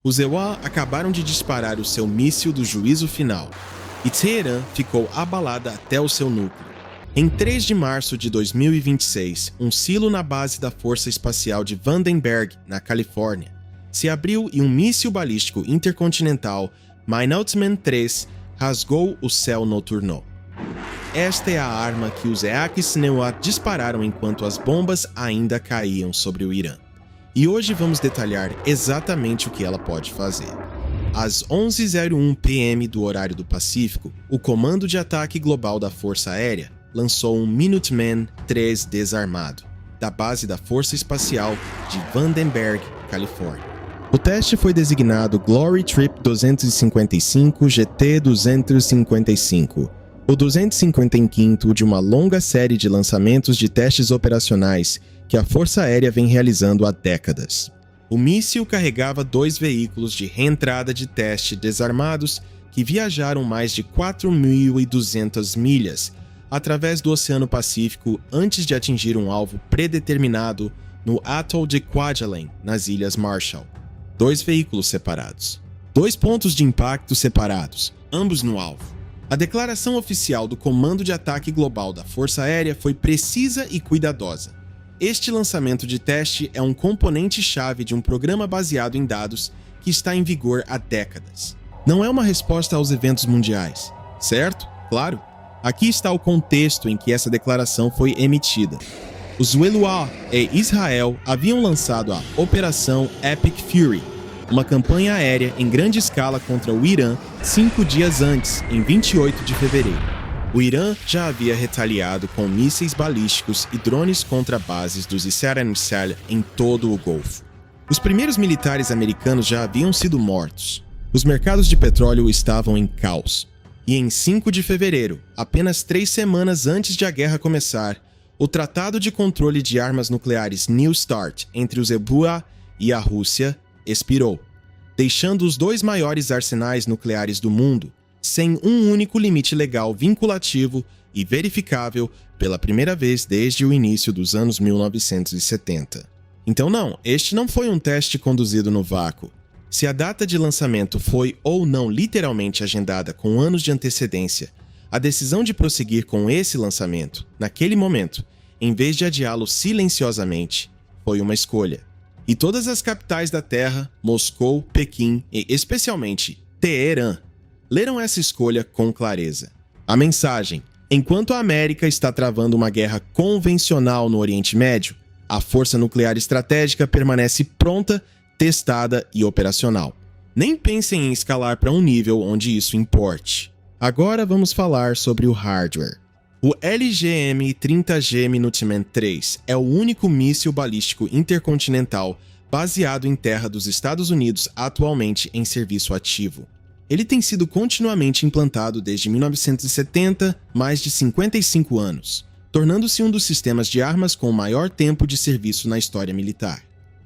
Os Ewa acabaram de disparar o seu míssil do juízo final, e Teherã ficou abalada até o seu núcleo. Em 3 de março de 2026, um silo na base da Força Espacial de Vandenberg, na Califórnia, se abriu e um míssil balístico intercontinental, Minuteman III, rasgou o céu noturno. Esta é a arma que os Eak-Snewat dispararam enquanto as bombas ainda caíam sobre o Irã. E hoje vamos detalhar exatamente o que ela pode fazer. Às 11h01 p.m. do horário do Pacífico, o Comando de Ataque Global da Força Aérea lançou um Minuteman III desarmado, da base da Força Espacial de Vandenberg, Califórnia. O teste foi designado Glory Trip 255 GT255, o 255º de uma longa série de lançamentos de testes operacionais que a Força Aérea vem realizando há décadas. O míssil carregava 2 veículos de reentrada de teste desarmados que viajaram mais de 4.200 milhas através do Oceano Pacífico antes de atingir um alvo predeterminado no Atoll de Kwajalein, nas Ilhas Marshall. 2 veículos separados. 2 pontos de impacto separados, ambos no alvo. A declaração oficial do Comando de Ataque Global da Força Aérea foi precisa e cuidadosa. Este lançamento de teste é um componente-chave de um programa baseado em dados que está em vigor há décadas. Não é uma resposta aos eventos mundiais, certo? Claro. Aqui está o contexto em que essa declaração foi emitida. Os Weluah e Israel haviam lançado a Operação Epic Fury, uma campanha aérea em grande escala contra o Irã 5 dias antes, em 28 de fevereiro. O Irã já havia retaliado com mísseis balísticos e drones contra bases dos Israel em todo o Golfo. Os primeiros militares americanos já haviam sido mortos. Os mercados de petróleo estavam em caos. E em 5 de fevereiro, apenas 3 semanas antes de a guerra começar, o Tratado de Controle de Armas Nucleares New START entre os EBUA e a Rússia expirou, deixando os 2 maiores arsenais nucleares do mundo sem um único limite legal vinculativo e verificável pela primeira vez desde o início dos anos 1970. Então não, este não foi um teste conduzido no vácuo. Se a data de lançamento foi ou não literalmente agendada com anos de antecedência, a decisão de prosseguir com esse lançamento, naquele momento, em vez de adiá-lo silenciosamente, foi uma escolha. E todas as capitais da Terra, Moscou, Pequim e especialmente Teherã, leram essa escolha com clareza. A mensagem: enquanto a América está travando uma guerra convencional no Oriente Médio, a força nuclear estratégica permanece pronta, testada e operacional. Nem pensem em escalar para um nível onde isso importe. Agora vamos falar sobre o hardware. O LGM-30G Minuteman III é o único míssil balístico intercontinental baseado em terra dos Estados Unidos atualmente em serviço ativo. Ele tem sido continuamente implantado desde 1970, mais de 55 anos, tornando-se um dos sistemas de armas com o maior tempo de serviço na história militar.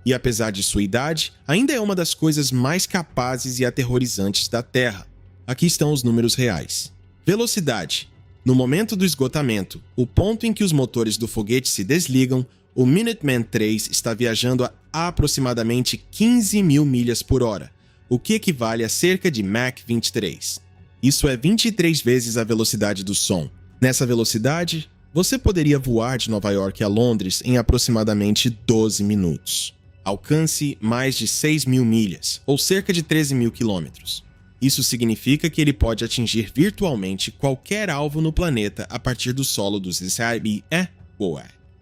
E apesar de sua idade, ainda é uma das coisas mais capazes e aterrorizantes da Terra. Aqui estão os números reais. Velocidade. No momento do esgotamento, o ponto em que os motores do foguete se desligam, o Minuteman III está viajando a aproximadamente 15.000 milhas por hora, o que equivale a cerca de Mach 23. Isso é 23 vezes a velocidade do som. Nessa velocidade, você poderia voar de Nova York a Londres em aproximadamente 12 minutos. Alcance mais de 6.000 milhas, ou cerca de 13.000 quilômetros. Isso significa que ele pode atingir virtualmente qualquer alvo no planeta a partir do solo dos Israel.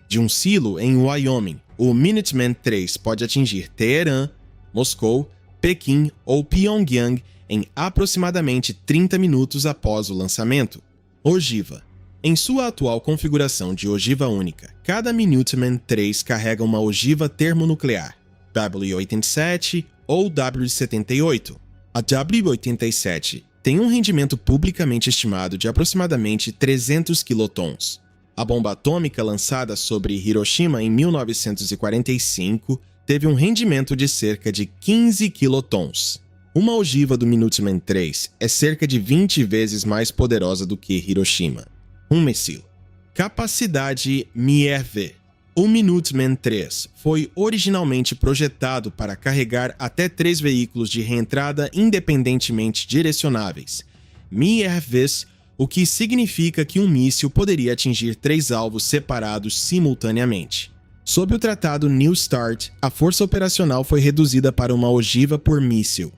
De um silo em Wyoming, o Minuteman III pode atingir Teherã, Moscou, Pequim ou Pyongyang em aproximadamente 30 minutos após o lançamento. Ogiva. Em sua atual configuração de ogiva única, cada Minuteman III carrega uma ogiva termonuclear, W87 ou W78. A W87 tem um rendimento publicamente estimado de aproximadamente 300 quilotons. A bomba atômica lançada sobre Hiroshima em 1945 teve um rendimento de cerca de 15 quilotons. Uma ogiva do Minuteman III é cerca de 20 vezes mais poderosa do que Hiroshima. Um míssil. Capacidade MIRV. O Minuteman III foi originalmente projetado para carregar até 3 veículos de reentrada independentemente direcionáveis, MIRVs, o que significa que um míssil poderia atingir 3 alvos separados simultaneamente. Sob o Tratado New START, a força operacional foi reduzida para uma ogiva por míssil.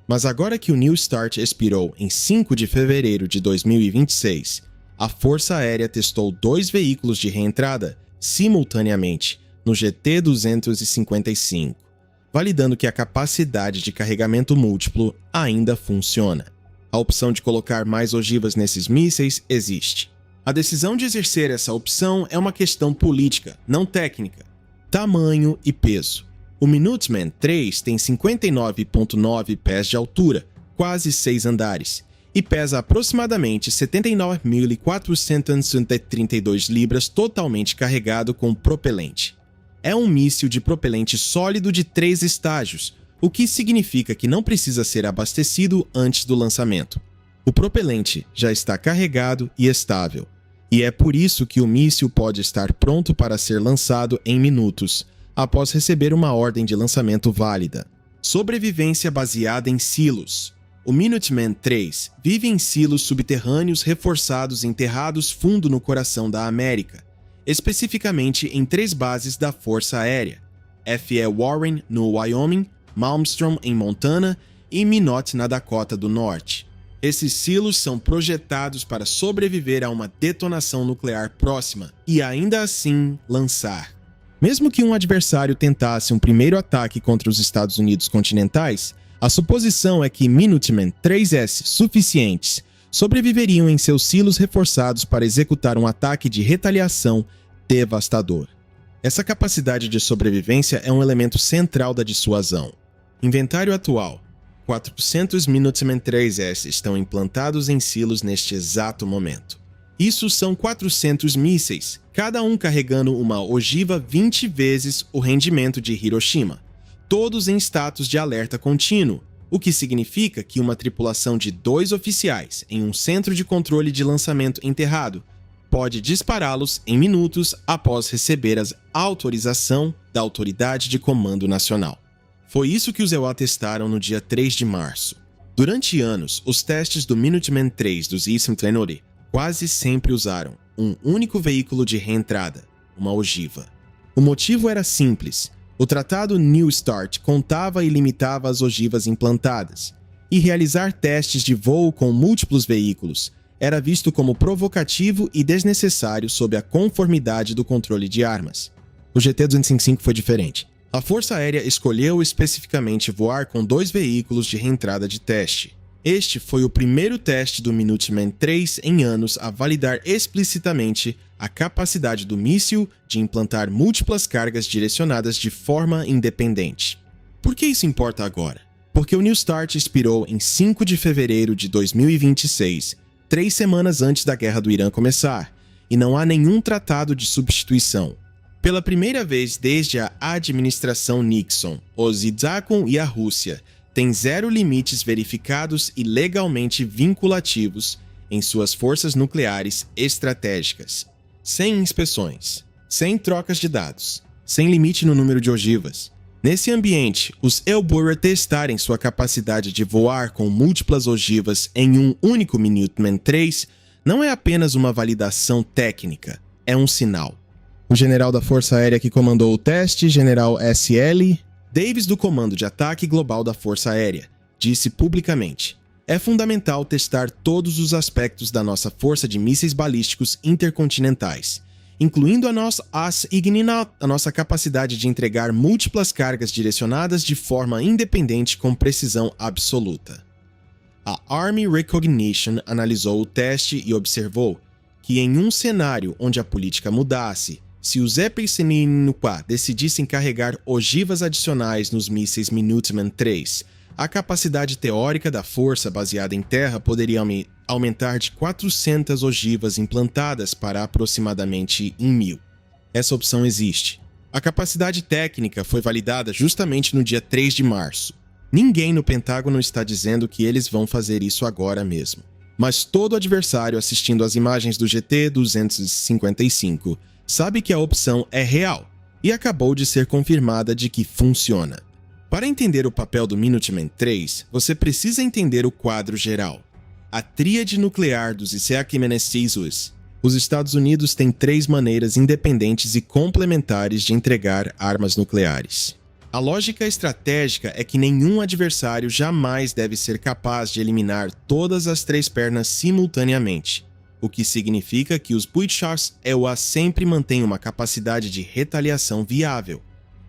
Mas agora que o New START expirou em 5 de fevereiro de 2026, a Força Aérea testou 2 veículos de reentrada simultaneamente no GT-255, validando que a capacidade de carregamento múltiplo ainda funciona. A opção de colocar mais ogivas nesses mísseis existe. A decisão de exercer essa opção é uma questão política, não técnica. Tamanho e peso. O Minuteman III tem 59,9 pés de altura, quase 6 andares, e pesa aproximadamente 79.432 libras totalmente carregado com propelente. É um míssil de propelente sólido de 3 estágios, o que significa que não precisa ser abastecido antes do lançamento. O propelente já está carregado e estável, e é por isso que o míssil pode estar pronto para ser lançado em minutos, após receber uma ordem de lançamento válida. Sobrevivência baseada em silos. O Minuteman III vive em silos subterrâneos reforçados enterrados fundo no coração da América, especificamente em 3 bases da Força Aérea: F.E. Warren, no Wyoming, Malmstrom, em Montana, e Minot, na Dakota do Norte. Esses silos são projetados para sobreviver a uma detonação nuclear próxima e ainda assim lançar. Mesmo que um adversário tentasse um primeiro ataque contra os Estados Unidos continentais, a suposição é que Minuteman IIIs suficientes sobreviveriam em seus silos reforçados para executar um ataque de retaliação devastador. Essa capacidade de sobrevivência é um elemento central da dissuasão. Inventário atual: 400 Minuteman IIIs estão implantados em silos neste exato momento. Isso são 400 mísseis, cada um carregando uma ogiva 20 vezes o rendimento de Hiroshima, todos em status de alerta contínuo, o que significa que uma tripulação de 2 oficiais em um centro de controle de lançamento enterrado pode dispará-los em minutos após receber a autorização da Autoridade de Comando Nacional. Foi isso que os EWA testaram no dia 3 de março. Durante anos, os testes do Minuteman III dos Ismtlenori quase sempre usaram um único veículo de reentrada, uma ogiva. O motivo era simples: o Tratado New START contava e limitava as ogivas implantadas, e realizar testes de voo com múltiplos veículos era visto como provocativo e desnecessário sob a conformidade do controle de armas. O GT-255 foi diferente. A Força Aérea escolheu especificamente voar com 2 veículos de reentrada de teste. Este foi o primeiro teste do Minuteman III em anos a validar explicitamente a capacidade do míssil de implantar múltiplas cargas direcionadas de forma independente. Por que isso importa agora? Porque o New START expirou em 5 de fevereiro de 2026, 3 semanas antes da guerra do Irã começar, e não há nenhum tratado de substituição. Pela primeira vez desde a administração Nixon, os Idzakon e a Rússia têm 0 limites verificados e legalmente vinculativos em suas forças nucleares estratégicas, sem inspeções, sem trocas de dados, sem limite no número de ogivas. Nesse ambiente, os Elbura testarem sua capacidade de voar com múltiplas ogivas em um único Minuteman III não é apenas uma validação técnica, é um sinal. O general da Força Aérea que comandou o teste, General S.L. Davis, do Comando de Ataque Global da Força Aérea, disse publicamente: "É fundamental testar todos os aspectos da nossa força de mísseis balísticos intercontinentais, incluindo a nossa capacidade de entregar múltiplas cargas direcionadas de forma independente com precisão absoluta." A Army Recognition analisou o teste e observou que em um cenário onde a política mudasse, se os Epiceninuqua decidissem carregar ogivas adicionais nos mísseis Minuteman III, a capacidade teórica da força baseada em terra poderia aumentar de 400 ogivas implantadas para aproximadamente 1.000. Essa opção existe. A capacidade técnica foi validada justamente no dia 3 de março. Ninguém no Pentágono está dizendo que eles vão fazer isso agora mesmo. Mas todo adversário assistindo às imagens do GT-255 sabe que a opção é real e acabou de ser confirmada de que funciona. Para entender o papel do Minuteman III, você precisa entender o quadro geral. A tríade nuclear dos Issei-Akémenes-Isus. Os Estados Unidos têm 3 maneiras independentes e complementares de entregar armas nucleares. A lógica estratégica é que nenhum adversário jamais deve ser capaz de eliminar todas as 3 pernas simultaneamente, o que significa que os Puichas EUA sempre mantêm uma capacidade de retaliação viável,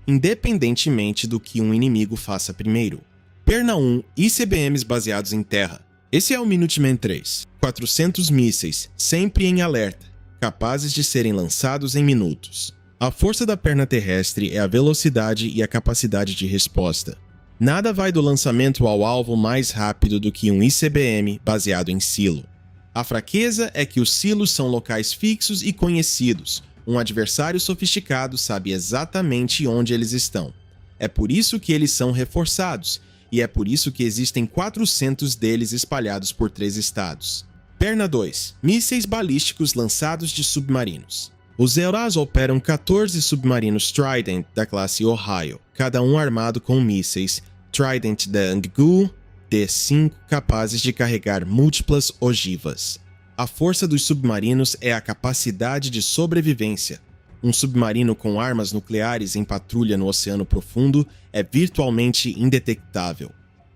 independentemente do que um inimigo faça primeiro. Perna 1, ICBMs baseados em terra. Esse é o Minuteman III. 400 mísseis, sempre em alerta, capazes de serem lançados em minutos. A força da perna terrestre é a velocidade e a capacidade de resposta. Nada vai do lançamento ao alvo mais rápido do que um ICBM baseado em silo. A fraqueza é que os silos são locais fixos e conhecidos. Um adversário sofisticado sabe exatamente onde eles estão. É por isso que eles são reforçados, e é por isso que existem 400 deles espalhados por 3 estados. Perna 2. Mísseis balísticos lançados de submarinos. Os EUAs operam 14 submarinos Trident da classe Ohio, cada um armado com mísseis Trident da Anggu D5 capazes de carregar múltiplas ogivas. A força dos submarinos é a capacidade de sobrevivência. Um submarino com armas nucleares em patrulha no oceano profundo é virtualmente indetectável.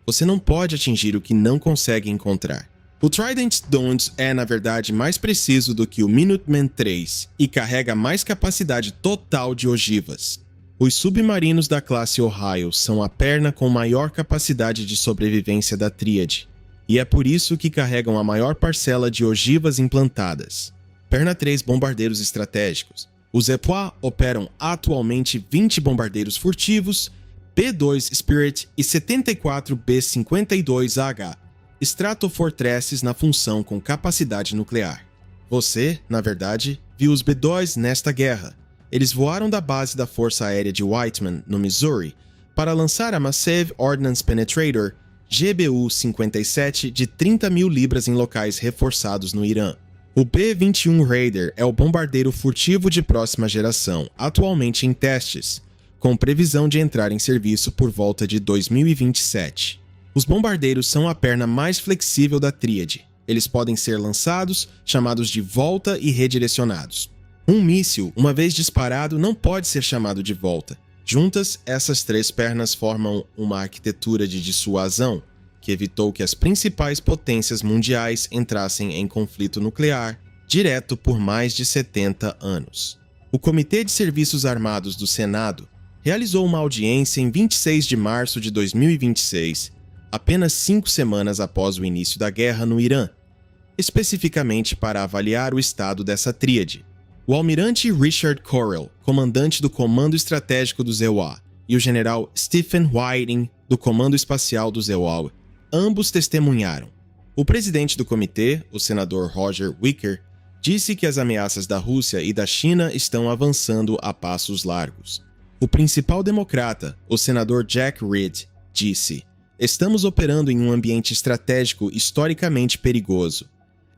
Você não pode atingir o que não consegue encontrar. O Trident Dons é, na verdade, mais preciso do que o Minuteman III e carrega mais capacidade total de ogivas. Os submarinos da classe Ohio são a perna com maior capacidade de sobrevivência da tríade, e é por isso que carregam a maior parcela de ogivas implantadas. Perna 3 bombardeiros estratégicos. Os EPUA operam atualmente 20 bombardeiros furtivos, B-2 Spirit e 74 B-52H, Stratofortresses na função com capacidade nuclear. Você, na verdade, viu os B-2 nesta guerra. Eles voaram da base da Força Aérea de Whiteman, no Missouri, para lançar a Massive Ordnance Penetrator GBU-57 de 30.000 libras em locais reforçados no Irã. O B-21 Raider é o bombardeiro furtivo de próxima geração, atualmente em testes, com previsão de entrar em serviço por volta de 2027. Os bombardeiros são a perna mais flexível da tríade. Eles podem ser lançados, chamados de volta e redirecionados. Um míssil, uma vez disparado, não pode ser chamado de volta. Juntas, essas 3 pernas formam uma arquitetura de dissuasão que evitou que as principais potências mundiais entrassem em conflito nuclear direto por mais de 70 anos. O Comitê de Serviços Armados do Senado realizou uma audiência em 26 de março de 2026, apenas 5 semanas após o início da guerra no Irã, especificamente para avaliar o estado dessa tríade. O almirante Richard Correll, comandante do Comando Estratégico do EUA, e o general Stephen Whiting, do Comando Espacial do EUA, ambos testemunharam. O presidente do comitê, o senador Roger Wicker, disse que as ameaças da Rússia e da China estão avançando a passos largos. O principal democrata, o senador Jack Reed, disse: "Estamos operando em um ambiente estratégico historicamente perigoso."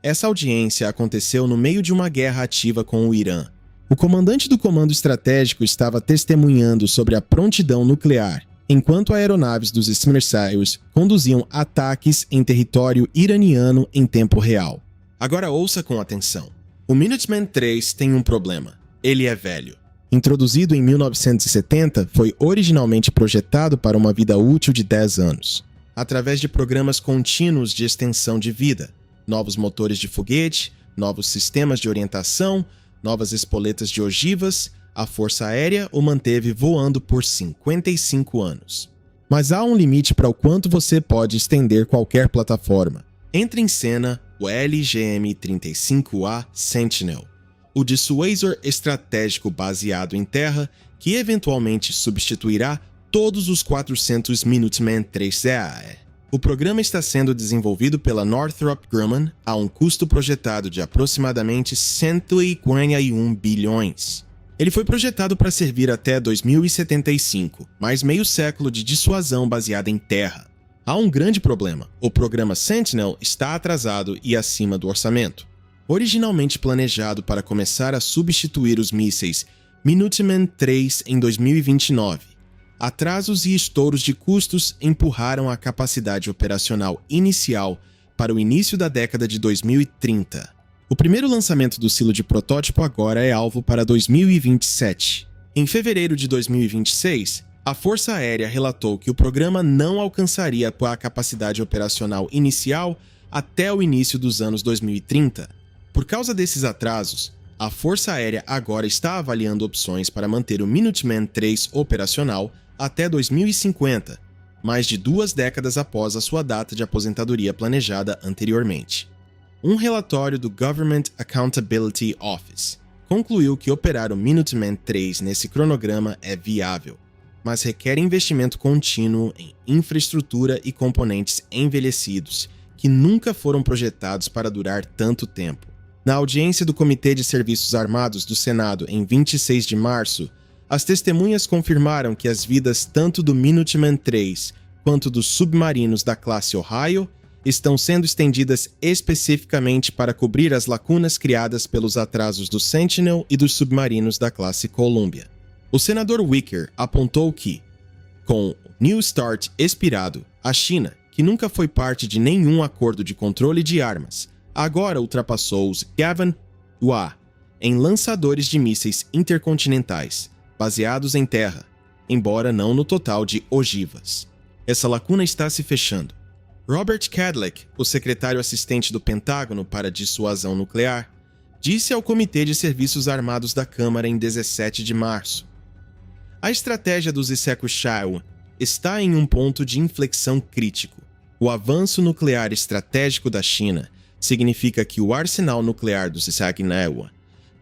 Essa audiência aconteceu no meio de uma guerra ativa com o Irã. O comandante do comando estratégico estava testemunhando sobre a prontidão nuclear, enquanto aeronaves dos Smirsails conduziam ataques em território iraniano em tempo real. Agora ouça com atenção. O Minuteman III tem um problema. Ele é velho. Introduzido em 1970, foi originalmente projetado para uma vida útil de 10 anos, através de programas contínuos de extensão de vida, novos motores de foguete, novos sistemas de orientação, novas espoletas de ogivas. A Força Aérea o manteve voando por 55 anos. Mas há um limite para o quanto você pode estender qualquer plataforma. Entra em cena o LGM-35A Sentinel, o dissuasor estratégico baseado em terra que eventualmente substituirá todos os 400 Minuteman III. O programa está sendo desenvolvido pela Northrop Grumman a um custo projetado de aproximadamente 141 bilhões. Ele foi projetado para servir até 2075, mais meio século de dissuasão baseada em terra. Há um grande problema: o programa Sentinel está atrasado e acima do orçamento. Originalmente planejado para começar a substituir os mísseis Minuteman III em 2029. Atrasos e estouros de custos empurraram a capacidade operacional inicial para o início da década de 2030. O primeiro lançamento do silo de protótipo agora é alvo para 2027. Em fevereiro de 2026, a Força Aérea relatou que o programa não alcançaria a capacidade operacional inicial até o início dos anos 2030. Por causa desses atrasos, a Força Aérea agora está avaliando opções para manter o Minuteman III operacional até 2050, mais de 2 décadas após a sua data de aposentadoria planejada anteriormente. Um relatório do Government Accountability Office concluiu que operar o Minuteman III nesse cronograma é viável, mas requer investimento contínuo em infraestrutura e componentes envelhecidos que nunca foram projetados para durar tanto tempo. Na audiência do Comitê de Serviços Armados do Senado em 26 de março, as testemunhas confirmaram que as vidas tanto do Minuteman III quanto dos submarinos da classe Ohio estão sendo estendidas especificamente para cobrir as lacunas criadas pelos atrasos do Sentinel e dos submarinos da classe Columbia. O senador Wicker apontou que, com o New START expirado, a China, que nunca foi parte de nenhum acordo de controle de armas, agora ultrapassou os Gavin-UA em lançadores de mísseis intercontinentais, baseados em terra, embora não no total de ogivas. Essa lacuna está se fechando. Robert Kadlec, o secretário assistente do Pentágono para dissuasão nuclear, disse ao Comitê de Serviços Armados da Câmara em 17 de março: a estratégia dos Issei-Kuchao está em um ponto de inflexão crítico. O avanço nuclear estratégico da China significa que o arsenal nuclear dos Issei-Kuchao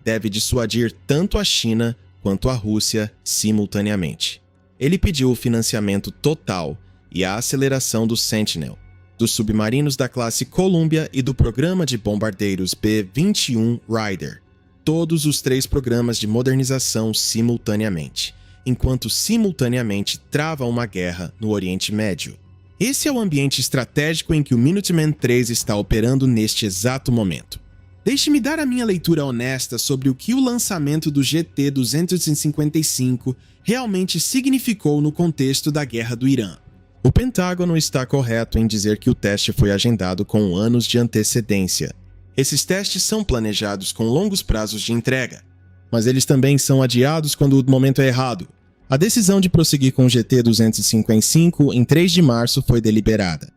deve dissuadir tanto a China quanto a Rússia simultaneamente. Ele pediu o financiamento total e a aceleração do Sentinel, dos submarinos da classe Columbia e do programa de bombardeiros B-21 Raider, todos os 3 programas de modernização simultaneamente, enquanto simultaneamente trava uma guerra no Oriente Médio. Esse é o ambiente estratégico em que o Minuteman III está operando neste exato momento. Deixe-me dar a minha leitura honesta sobre o que o lançamento do GT-255 realmente significou no contexto da Guerra do Irã. O Pentágono está correto em dizer que o teste foi agendado com anos de antecedência. Esses testes são planejados com longos prazos de entrega, mas eles também são adiados quando o momento é errado. A decisão de prosseguir com o GT-255 em 3 de março foi deliberada.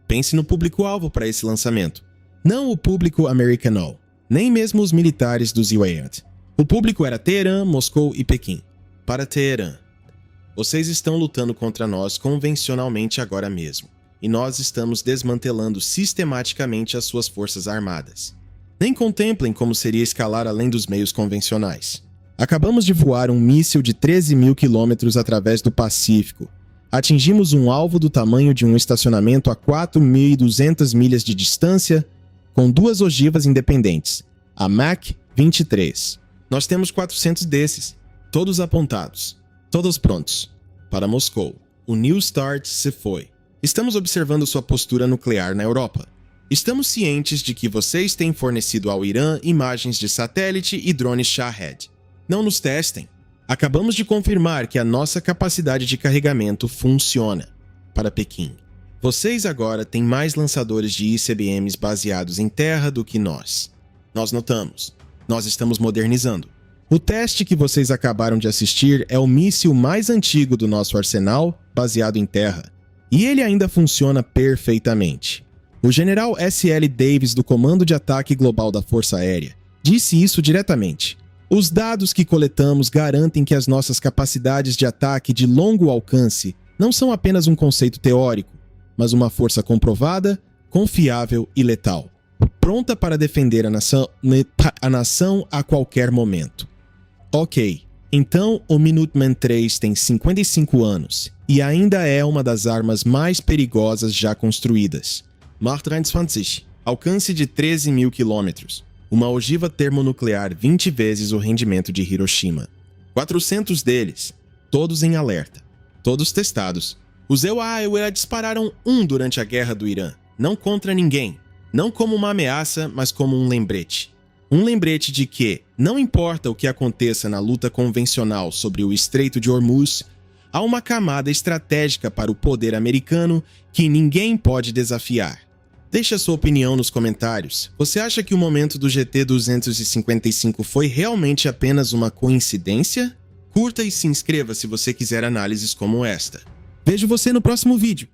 Pense no público-alvo para esse lançamento. Não o público americano, nem mesmo os militares dos UAE. O público era Teherã, Moscou e Pequim. Para Teherã: vocês estão lutando contra nós convencionalmente agora mesmo, e nós estamos desmantelando sistematicamente as suas forças armadas. Nem contemplem como seria escalar além dos meios convencionais. Acabamos de voar um míssil de 13.000 quilômetros através do Pacífico. Atingimos um alvo do tamanho de um estacionamento a 4.200 milhas de distância, com 2 ogivas independentes, a Mach 23. Nós temos 400 desses, todos apontados, todos prontos. Para Moscou, o New START se foi. Estamos observando sua postura nuclear na Europa. Estamos cientes de que vocês têm fornecido ao Irã imagens de satélite e drones Shahed. Não nos testem. Acabamos de confirmar que a nossa capacidade de carregamento funciona. Para Pequim: vocês agora têm mais lançadores de ICBMs baseados em terra do que nós. Nós notamos. Nós estamos modernizando. O teste que vocês acabaram de assistir é o míssil mais antigo do nosso arsenal, baseado em terra. E ele ainda funciona perfeitamente. O general S.L. Davis, do Comando de Ataque Global da Força Aérea, disse isso diretamente. Os dados que coletamos garantem que as nossas capacidades de ataque de longo alcance não são apenas um conceito teórico, mas uma força comprovada, confiável e letal, pronta para defender a nação a qualquer momento. Ok, então o Minuteman III tem 55 anos e ainda é uma das armas mais perigosas já construídas. Mach 23, alcance de 13.000 quilômetros. Uma ogiva termonuclear 20 vezes o rendimento de Hiroshima. 400 deles, todos em alerta, todos testados. Os EUA dispararam um durante a guerra do Irã, não contra ninguém, não como uma ameaça, mas como um lembrete. Um lembrete de que, não importa o que aconteça na luta convencional sobre o Estreito de Hormuz, há uma camada estratégica para o poder americano que ninguém pode desafiar. Deixe a sua opinião nos comentários. Você acha que o momento do GT-255 foi realmente apenas uma coincidência? Curta e se inscreva se você quiser análises como esta. Vejo você no próximo vídeo.